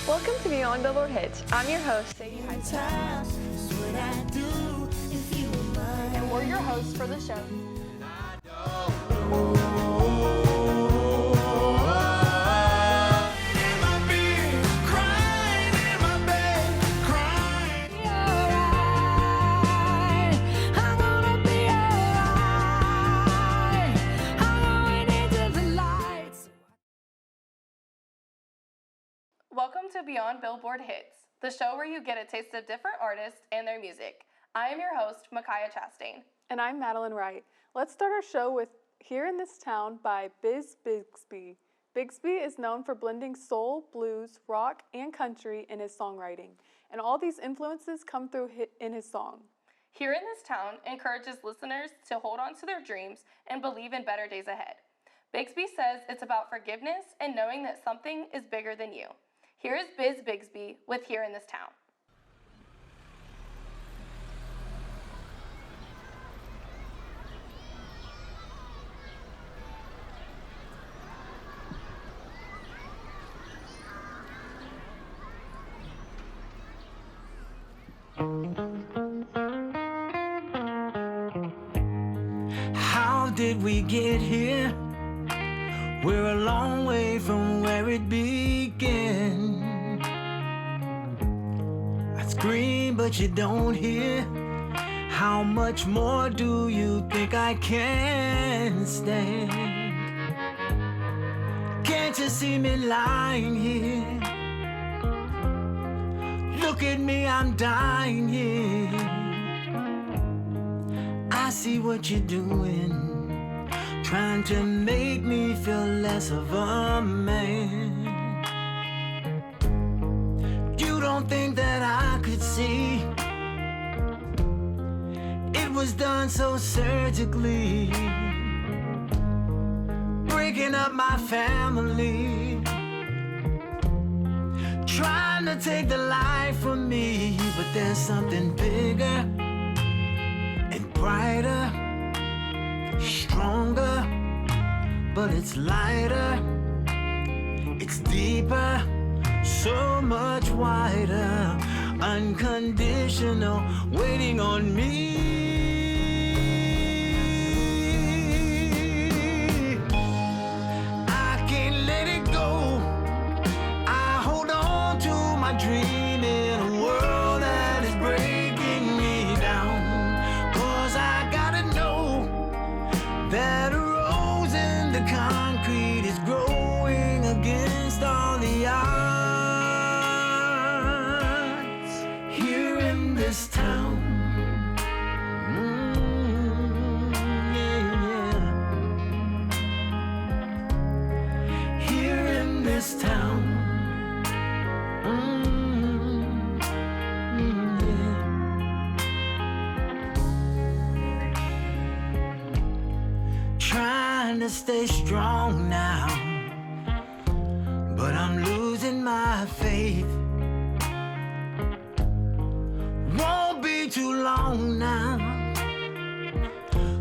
Welcome to Beyond Billboard Hits. I'm your host, Sadie Heisen. And we're your hosts for the show. Welcome to Beyond Billboard Hits, the show where you get a taste of different artists and their music. I am your host, Micaiah Chastain. And I'm Madeline Wright. Let's start our show with Here in This Town by Biz Bixby. Bixby is known for blending soul, blues, rock, and country in his songwriting, and all these influences come through in his song. Here in This Town encourages listeners to hold on to their dreams and believe in better days ahead. Bixby says it's about forgiveness and knowing that something is bigger than you. Here is Biz Bixby with Here in This Town. How did we get here? We're a long way from where it began. I scream, but you don't hear. How much more do you think I can stand? Can't you see me lying here? Look at me, I'm dying here. I see what you're doing, trying to make me feel less of a man. You don't think that I could see it was done so surgically, breaking up my family, trying to take the life from me. But there's something bigger and brighter, stronger, but it's lighter, it's deeper, so much wider, unconditional, waiting on me. I can't let it go. I hold on to my dream in a world that is breaking me down. 'Cause I gotta know that a rose in the concrete is growing against all the odds. Here in this town, yeah. Here in this town, yeah. Trying to stay strong now, but I'm losing my faith. Won't be too long now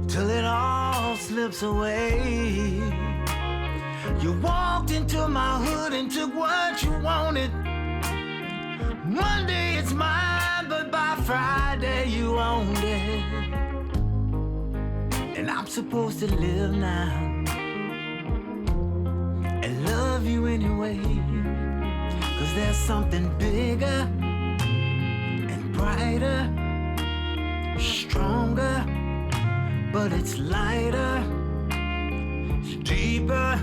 till it all slips away. You walked into my hood and took what you wanted. Monday it's mine, but by Friday you owned it. And I'm supposed to live now and love you anyway. 'Cause there's something bigger and brighter, stronger, but it's lighter, it's deeper,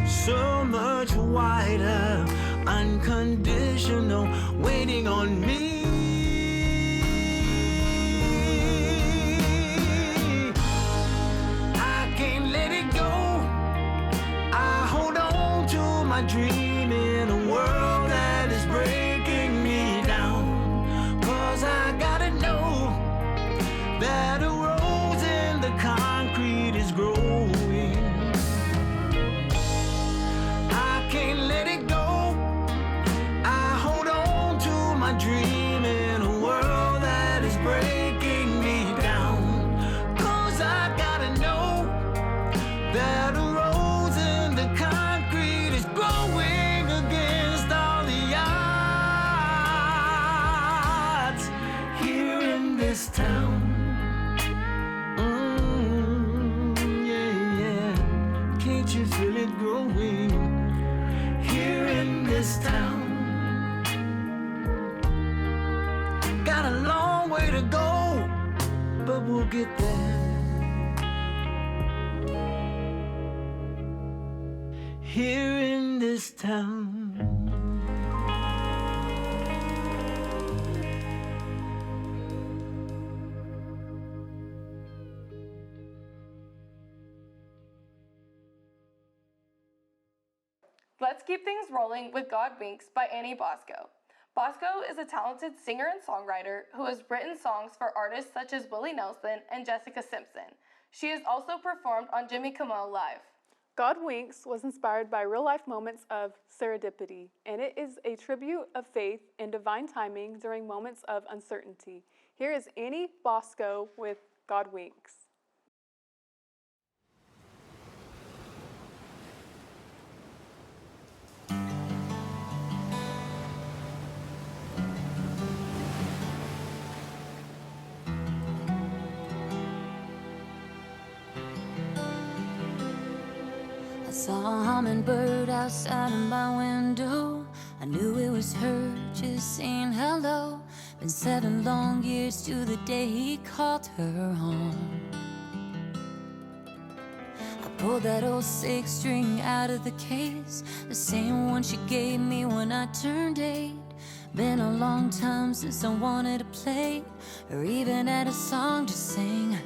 so much wider, unconditional, waiting on me. My dream in a world that is breaking me down. 'Cause I gotta know that a rose in the concrete is growing. I can't let it go. I hold on to my dream in a world that is breaking me down. 'Cause I gotta know that a rose in the concrete is growing against all the odds. you feel it growing here in this town. Got a long way to go, but we'll get there. Here in this town. Let's keep things rolling with God Winks by Annie Bosco. Bosco is a talented singer and songwriter who has written songs for artists such as Willie Nelson and Jessica Simpson. She has also performed on Jimmy Kimmel Live. God Winks was inspired by real-life moments of serendipity, and it is a tribute of faith and divine timing during moments of uncertainty. Here is Annie Bosco with God Winks. I saw a hummingbird outside of my window. I knew it was her, just saying hello. Been 7 long years to the day he called her home. I pulled that old 6-string out of the case, the same one she gave me when I turned 8. Been a long time since I wanted to play, or even had a song to sing.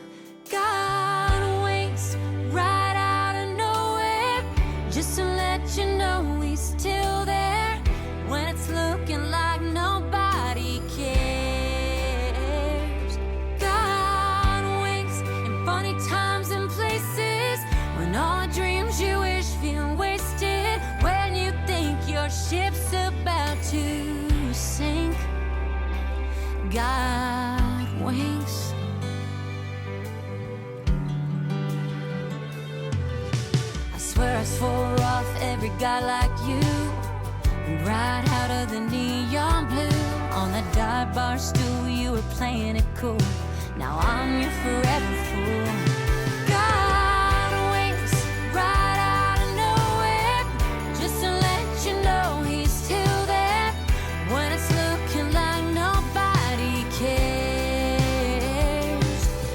God winks right out of nowhere, just to let you know he's still there when it's looking like nobody cares. God winks in funny times and places, when all the dreams you wish feel wasted, when you think your ship's about to sink. God winks. I swear I swore off every guy like you, right out of the neon blue. On that dive bar stool you were playing it cool, now I'm your forever fool. God winks right out of nowhere, just to let you know he's still there when it's looking like nobody cares.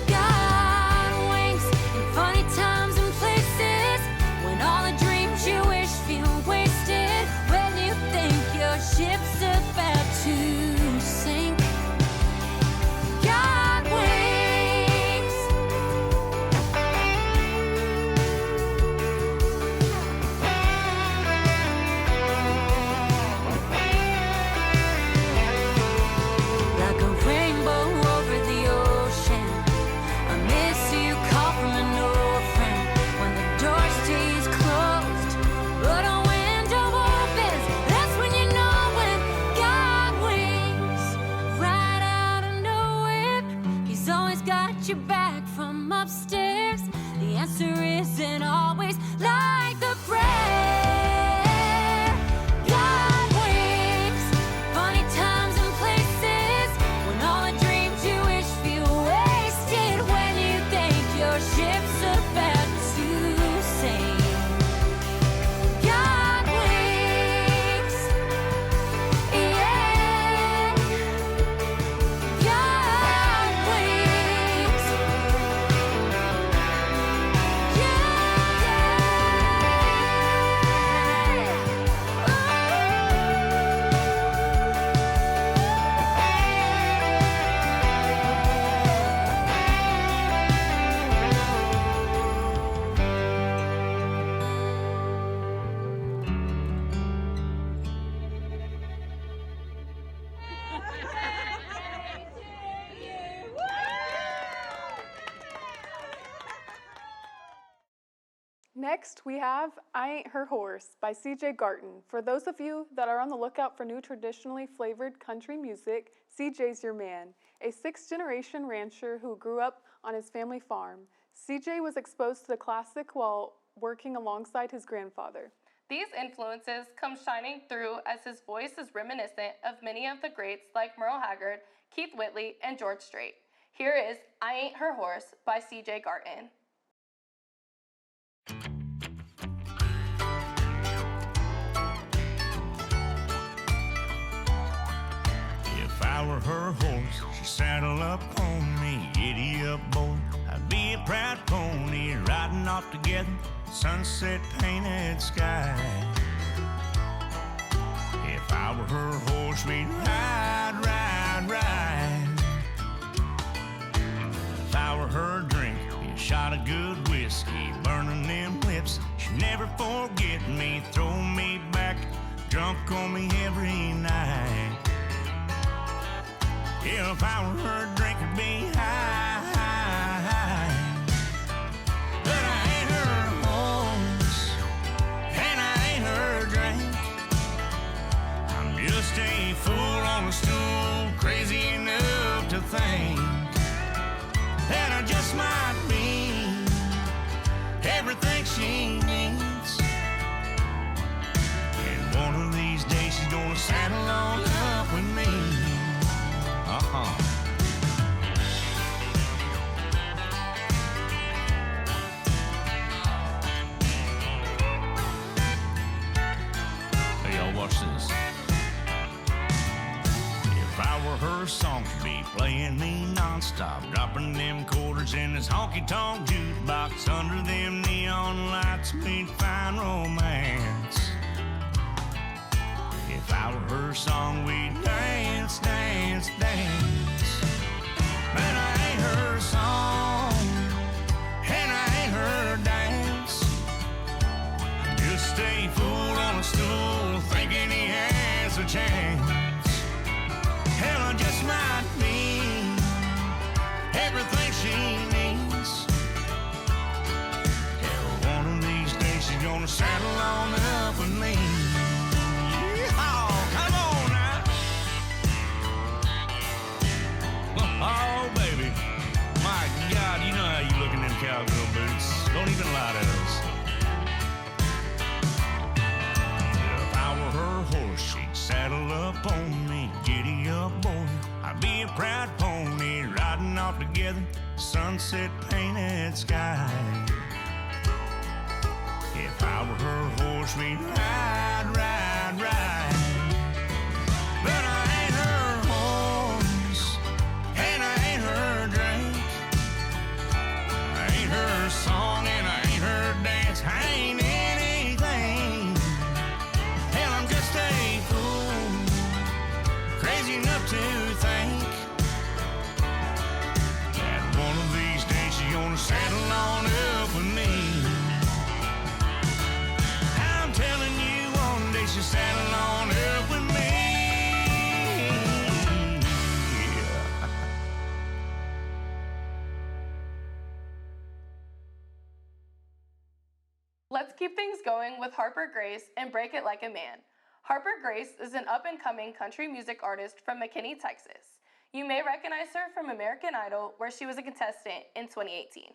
God winks in funny times and places, when all the dreams you wish feel wasted, when you think your ship's about to sink. God winks. Like a rainbow over the ocean, I miss you call from an old friend, when the door stays closed but a window opens. That's when you know when God winks right out of nowhere. He's always got your back from upstairs. The answer isn't always like the prayer. God winks funny times and places, when all the dreams you wish feel wasted, when you think your ship's about to sink. God winks, yeah. God winks, Next, we have I Ain't Her Horse by CJ Garton. For those of you that are on the lookout for new traditionally flavored country music, CJ's your man. A 6th-generation rancher who grew up on his family farm, CJ was exposed to the classic while working alongside his grandfather. These influences come shining through as his voice is reminiscent of many of the greats like Merle Haggard, Keith Whitley, and George Strait. Here is I Ain't Her Horse by CJ Garton. her horse, she'd saddle up on me. Giddy up, boy, I'd be a proud pony, riding off together, sunset painted sky. If I were her horse, we'd ride, ride, ride. If I were her drink, be a shot of good whiskey, burning them lips. She'd never forget me, throw me back, drunk on me every night. If I were her drink, I'd be high, high, high. But I ain't her horse, and I ain't her drink. I'm just a fool on a stool, crazy enough to think that I just might be everything she needs. And one of these days she's gonna saddle on up with me. Hey, y'all, watch this. If I were her song, she'd be playing me nonstop, dropping them quarters in this honky-tonk jukebox. Under them neon lights, we'd find romance. If I were her song, we'd dance, dance, dance. But I ain't her song, and I ain't her dance. I'm just a fool on a stool, thinking he has a chance. Hell, I just might be everything she needs. Hell, one of these days she's gonna saddle on up with me. Oh, baby. My God, you know how you look in them cowgirl boots. Don't even lie to us. If I were her horse, she'd saddle up on me. Giddy up, boy, I'd be a proud pony, riding off together, sunset painted sky. If I were her horse, we'd ride, ride, ride. But I ain't her horse, and I ain't her drink. I ain't her song, and I ain't her dance. I ain't anything. Hell, I'm just a fool, crazy enough to think that one of these days she's gonna saddle on up with me. I'm telling you, one day she'll saddle on up with me. Let's keep things going with Harper Grace and Break It Like a Man. Harper Grace is an up-and-coming country music artist from McKinney, Texas. You may recognize her from American Idol, where she was a contestant in 2018.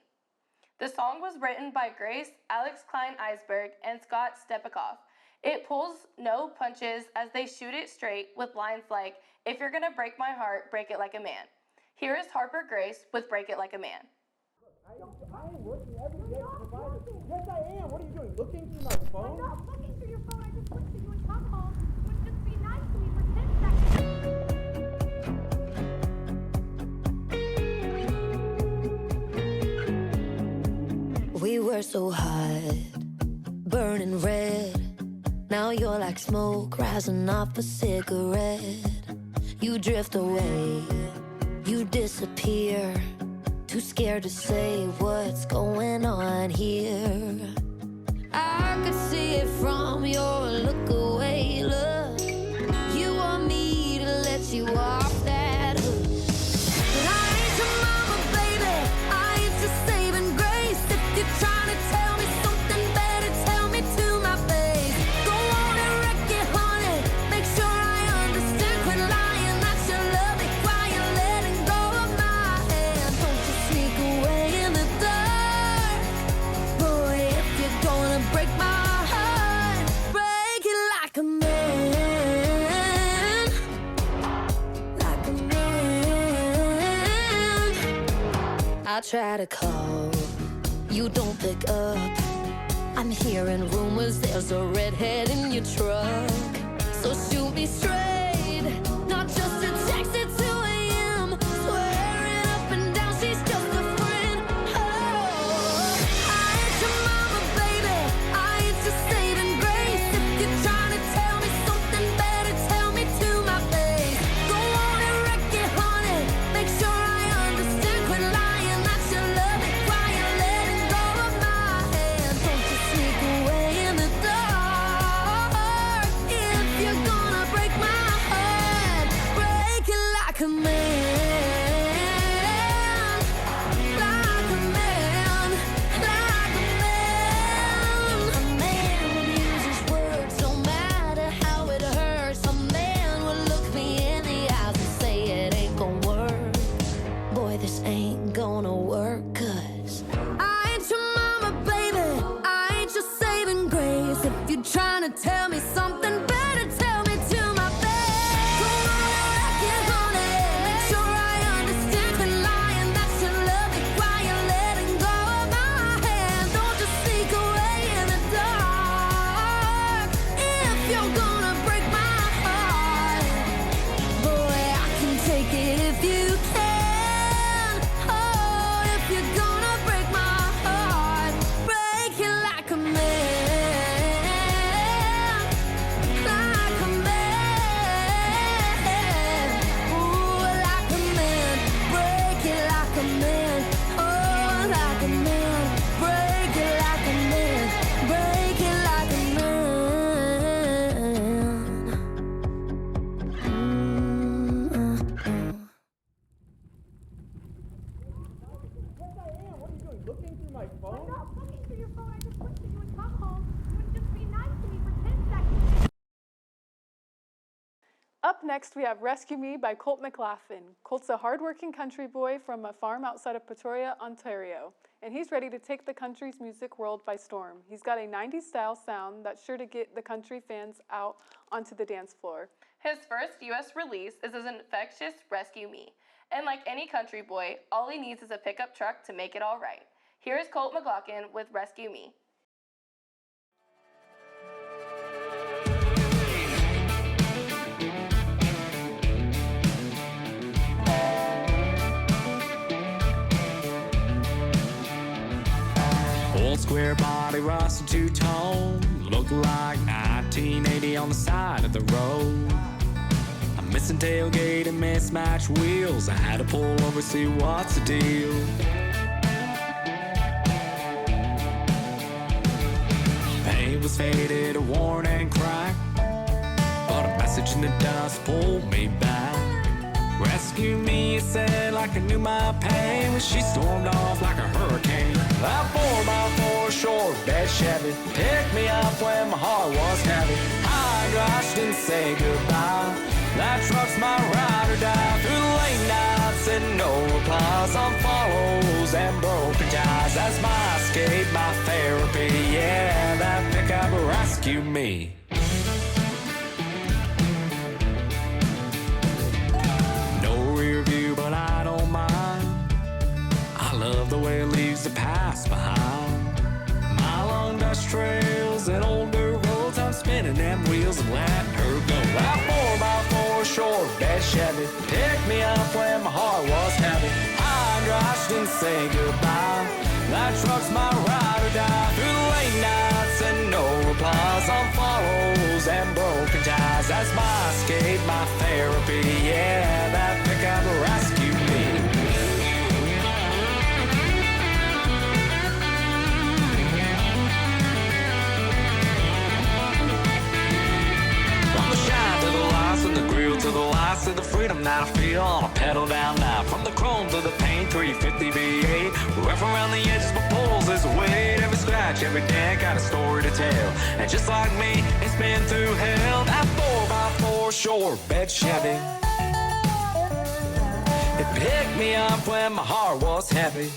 The song was written by Grace, Alex Klein Eisberg, and Scott Stepikoff. It pulls no punches as they shoot it straight with lines like, "If you're gonna break my heart, break it like a man." Here is Harper Grace with Break It Like a Man. I am working every day to provide it. Yes, I am. What are you doing? Looking through my phone? I'm not looking through your phone. I just looked at you and come home. Would just be nice to me for 10 seconds. We were so hot, burning red. Now you're like smoke rising off a cigarette. You drift away, you disappear. Too scared to say what's going on here. I could see it from your look away, look. You want me to let you off that hook. But I ain't your mama, baby. I ain't your saving grace. If you're trying to tell me something better, tell me to my face. Don't wanna wreck it, honey. Make sure I understand. Quit lying that you love me while you're letting go of my hand. Don't you sneak away in the dark. Boy, if you're gonna break my heart, break it like a man. Like a man. I try to call, you don't pick up. I'm hearing rumors there's a redhead in your truck. So shoot me straight, not just a text it to Up next, we have Rescue Me by Colt McLaughlin. Colt's a hardworking country boy from a farm outside of Pretoria, Ontario, and he's ready to take the country's music world by storm. He's got a 90s style sound that's sure to get the country fans out onto the dance floor. His first U.S. release is his infectious Rescue Me. And like any country boy, all he needs is a pickup truck to make it all right. Here is Colt McLaughlin with Rescue Me. Old square body, rusted two-tone, look like 1980 on the side of the road. A missing tailgate and mismatched wheels. I had to pull over, see what's the deal. Paint was faded, worn and cracked, but a message in the dust pulled me back. Rescue me, it said, like I knew my pain when she stormed off like a hurricane. That 4x4 short bed Chevy picked me up when my heart was heavy. I rushed and say goodbye. That truck's my ride or die. Through the late nights and no replies, on follows and broken ties. That's my escape, my therapy. Yeah, that pickup rescued me. But I don't mind. I love the way it leaves the past behind. My long dust trails and old dirt roads, I'm spinning them wheels and letting her go. That 4x4 short bed Chevy picked me up when my heart was heavy. I rushed and say goodbye. That truck's my ride or die. Through the late nights and no replies, on follows and broken ties. That's my escape, my therapy. Yeah, that pickup rescued me. From the shine to the lights, from the grill to the lights, to the freedom that I feel on a pedal down now. From the chrome to the paint, 350 V8. Rough around the edges, but pulls this weight. Every scratch, every dent, got a story to tell. And just like me, it's been through hell. That 4x4 short bed Chevy, it picked me up when my heart was heavy.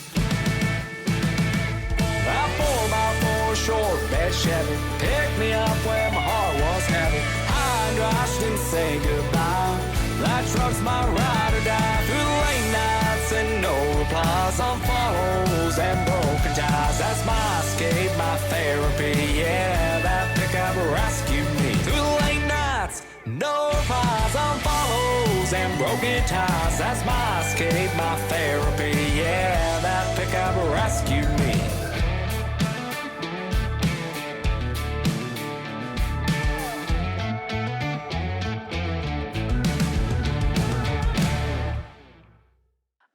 That 4x4 short bed Chevy picked me up when my heart was heavy. I rushed and say goodbye. That truck's my ride or die. Through the late nights and no replies, on follows and broken ties. That's my escape, my therapy. Yeah, that pickup rescued me. Through the late nights, no replies, on follows and broken ties. That's my escape, my therapy. Yeah, that pickup rescued me.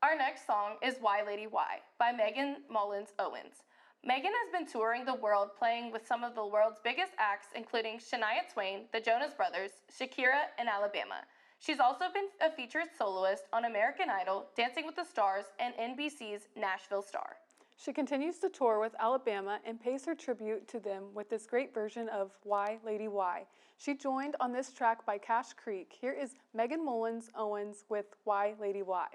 Our next song is Why Lady Why by Megan Mullins Owens. Megan has been touring the world playing with some of the world's biggest acts, including Shania Twain, the Jonas Brothers, Shakira, and Alabama. She's also been a featured soloist on American Idol, Dancing with the Stars, and NBC's Nashville Star. She continues to tour with Alabama and pays her tribute to them with this great version of Why Lady Why. She joined on this track by Cash Creek. Here is Megan Mullins Owens with Why Lady Why.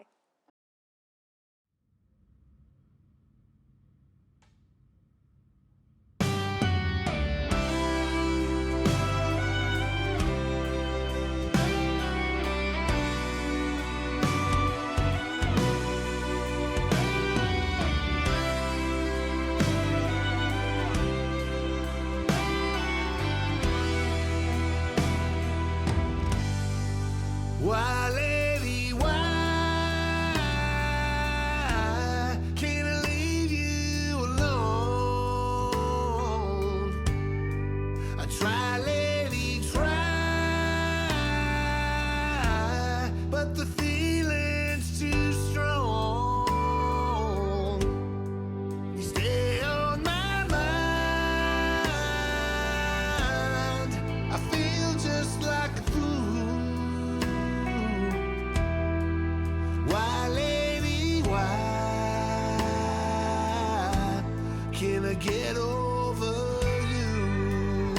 Why, lady, why can't I leave you alone? I try, lady, try, but the feeling's too strong. You stay on my mind. I feel just like a fool. Why, lady, why can't I get over you?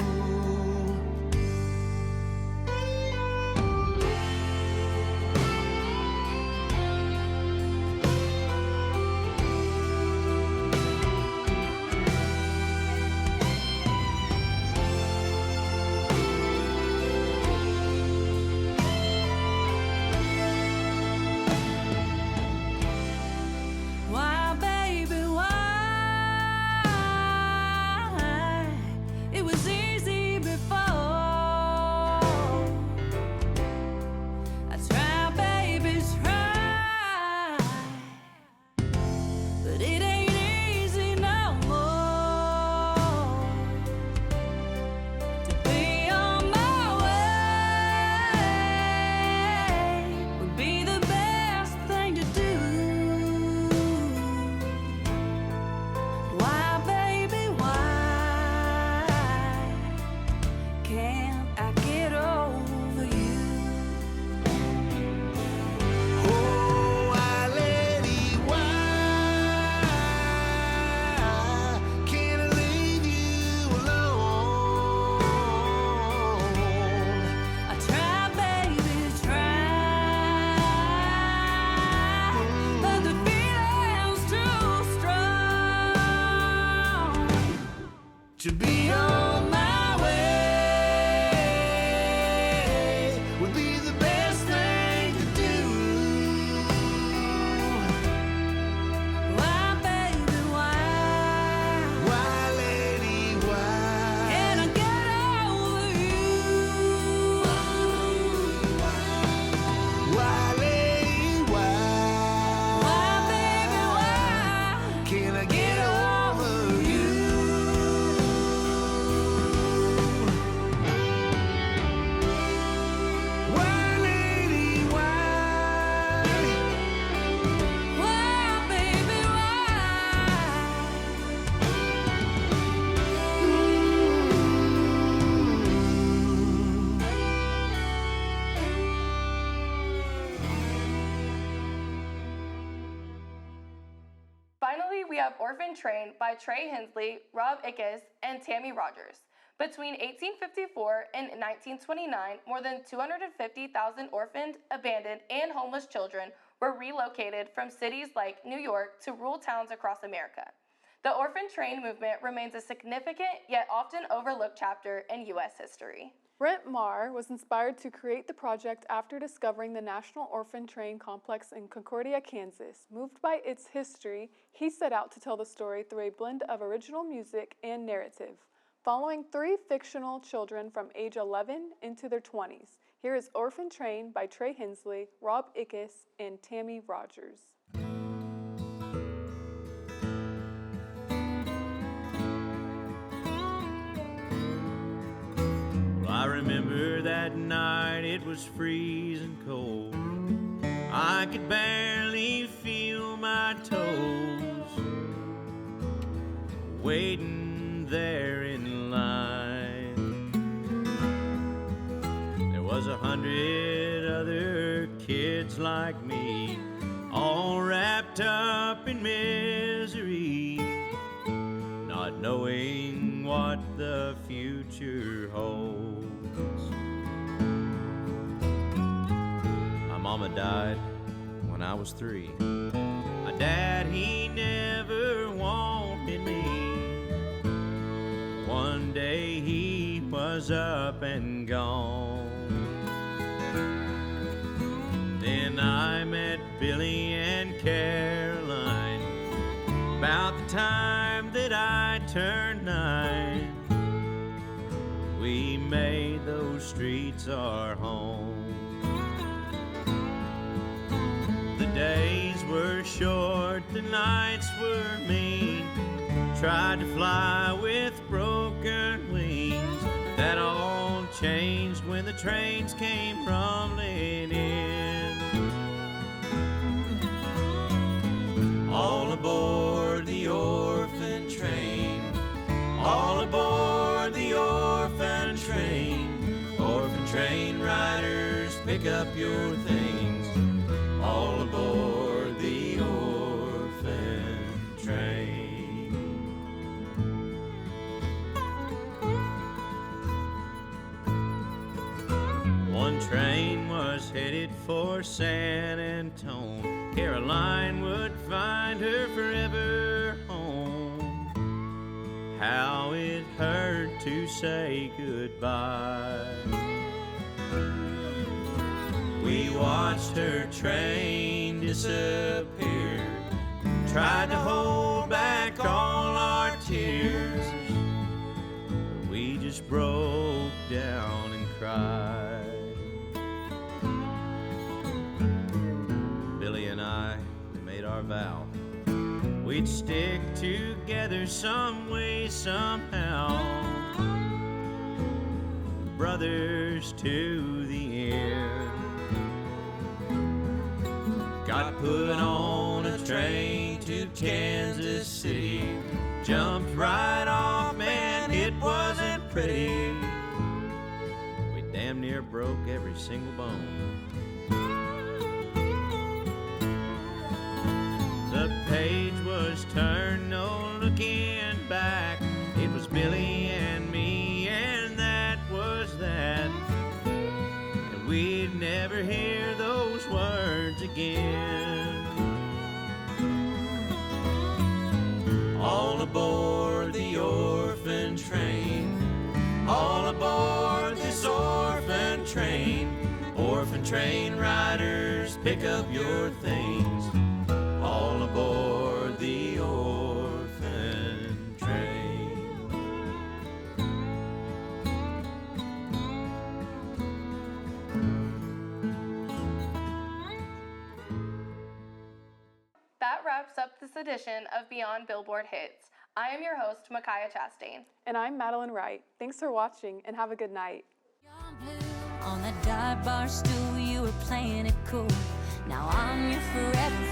can't I get over you? Oh, why, lady, why can't I leave you alone? I try, baby, try, but the feeling's too strong To be on my way would be the best thing to do. Why, baby, why? Why, lady, why? Can I get over you? Why, lady, why? Why, baby, why? Can I get over you? Why, lady, why? Why, baby, why? Finally, we have Orphan Train by Trey Hensley, Rob Ickes, and Tammy Rogers. Between 1854 and 1929, more than 250,000 orphaned, abandoned, and homeless children were relocated from cities like New York to rural towns across America. The Orphan Train movement remains a significant yet often overlooked chapter in U.S. history. Brent Marr was inspired to create the project after discovering the National Orphan Train Complex in Concordia, Kansas. Moved by its history, he set out to tell the story through a blend of original music and narrative, following 3 fictional children from age 11 into their 20s. Here is Orphan Train by Trey Hensley, Rob Ickes, and Tammy Rogers. I remember that night it was freezing cold. I could barely feel my toes. Waiting there in line, there was 100 other kids like me, all wrapped up in misery, not knowing what the future holds. My mama died when I was 3. My dad, he never wanted me. One day he was up and gone. Then I met Billy and Caroline about the time that I turned 9. We made those streets our home. The days were short, the nights were mean. Tried to fly with broken wings. That all changed when the trains came rumbling in. All aboard the orphan train. All aboard the orphan train. Orphan train riders, pick up your things. All aboard the orphan train. One train was headed for San Antone. Caroline would find her forever home. How it hurt to say goodbye. We watched her train disappear, tried to hold back all our tears. We just broke down and cried. Billy and I, we made our vow. We'd stick together some way, somehow. Brothers to the end. Got put on a train to Kansas City. Jumped right off, man, it wasn't pretty. near broke every single bone. The page was turned, no looking back. It was Billy and me, and that was that. And we'd never hear those words again. All aboard the orphan train. All aboard this orphan train. Orphan train riders, pick up your things. All aboard the orphan train. That wraps up this edition of Beyond Billboard Hits. I am your host, Micaiah Chastain. And I'm Madeline Wright. Thanks for watching and have a good night. On that dive bar stool, you were playing it cool. Now I'm your forever